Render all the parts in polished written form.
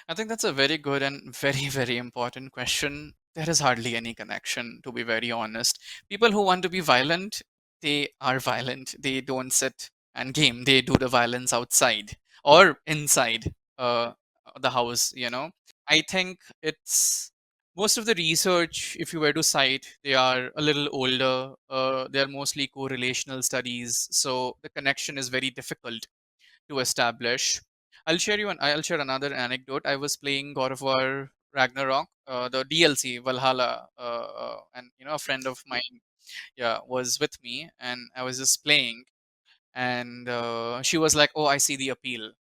I think that's a very good and very, very important question. There is hardly any connection, to be very honest. People who want to be violent, they are violent. They don't sit and game. They do the violence outside or inside the house. I think it's most of the research, if you were to cite, they are a little older. They are mostly correlational studies. So the connection is very difficult to establish. I'll share another anecdote. I was playing God of War Ragnarok, the DLC Valhalla, and a friend of mine, yeah, was with me, and I was just playing, and she was like, "Oh, I see the appeal,"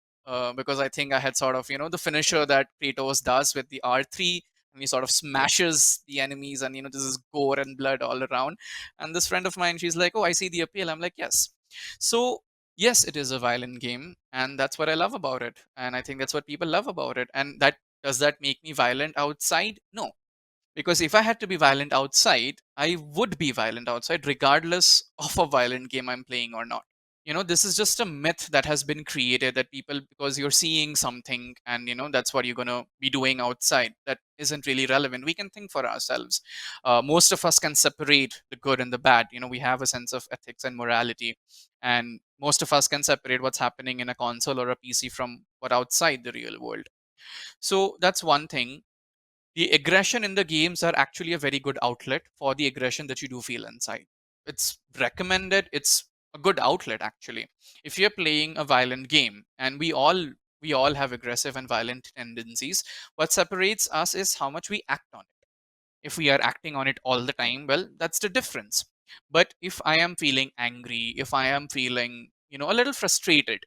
because I think I had sort of the finisher that Kratos does with the R3, and he sort of smashes the enemies, and this is gore and blood all around. And this friend of mine, she's like, "Oh, I see the appeal." I'm like, "Yes." So yes, it is a violent game, and that's what I love about it, and I think that's what people love about it. And that does that make me violent outside? No, because if I had to be violent outside, I would be violent outside regardless of a violent game I'm playing or not. This is just a myth that has been created, that people, because you're seeing something and that's what you're going to be doing outside, that isn't really relevant. We can think for ourselves. Most of us can separate the good and the bad. We have a sense of ethics and morality, and most of us can separate what's happening in a console or a PC from what outside the real world. So that's one thing. The aggression in the games are actually a very good outlet for the aggression that you do feel inside. It's recommended. It's a good outlet, actually. If you're playing a violent game, and we all have aggressive and violent tendencies, what separates us is how much we act on it. If we are acting on it all the time, well, that's the difference. But if I am feeling angry, if I am feeling a little frustrated,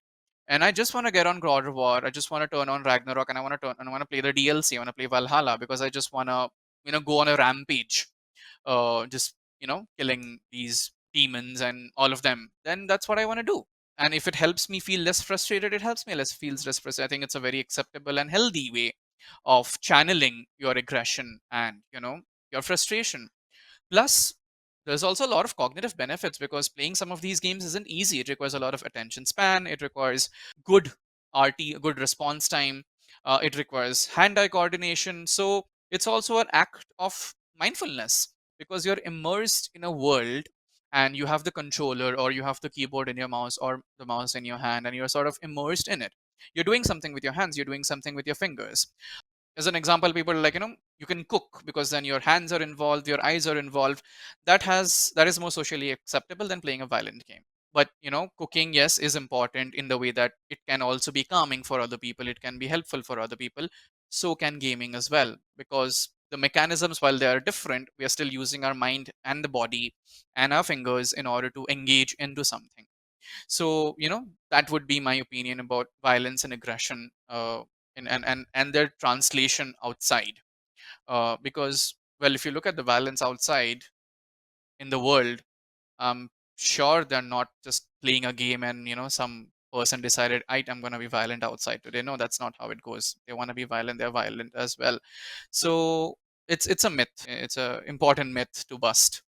and I just want to get on God of War, I just want to turn on Ragnarok, and I want to play the DLC, I want to play Valhalla, because I just want to go on a rampage, just killing these demons and all of them, then that's what I want to do. And if it helps me feel less frustrated, it helps me feels less frustrated. I think it's a very acceptable and healthy way of channeling your aggression and your frustration. Plus, there's also a lot of cognitive benefits, because playing some of these games isn't easy. It requires a lot of attention span. It requires good RT, good response time. It requires hand-eye coordination. So it's also an act of mindfulness, because you're immersed in a world, and you have the controller, or you have the keyboard in your mouse, or the mouse in your hand, and you're sort of immersed in it. You're doing something with your hands. You're doing something with your fingers. As an example, people are like, you can cook, because then your hands are involved, your eyes are involved. That is more socially acceptable than playing a violent game. But cooking, yes, is important in the way that it can also be calming for other people, it can be helpful for other people. So can gaming as well, because the mechanisms, while they are different, we are still using our mind and the body and our fingers in order to engage into something. So that would be my opinion about violence and aggression, and their translation outside. Because, well, if you look at the violence outside in the world, I'm sure they're not just playing a game and some person decided, I'm going to be violent outside today. No, that's not how it goes. They want to be violent, they're violent as well. So it's a myth. It's a important myth to bust.